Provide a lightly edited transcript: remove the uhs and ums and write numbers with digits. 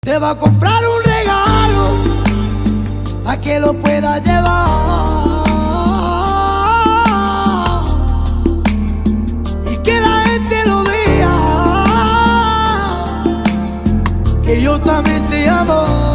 Te va a comprar un regalo a que lo pueda llevar y que la gente lo vea, que yo también sé amor.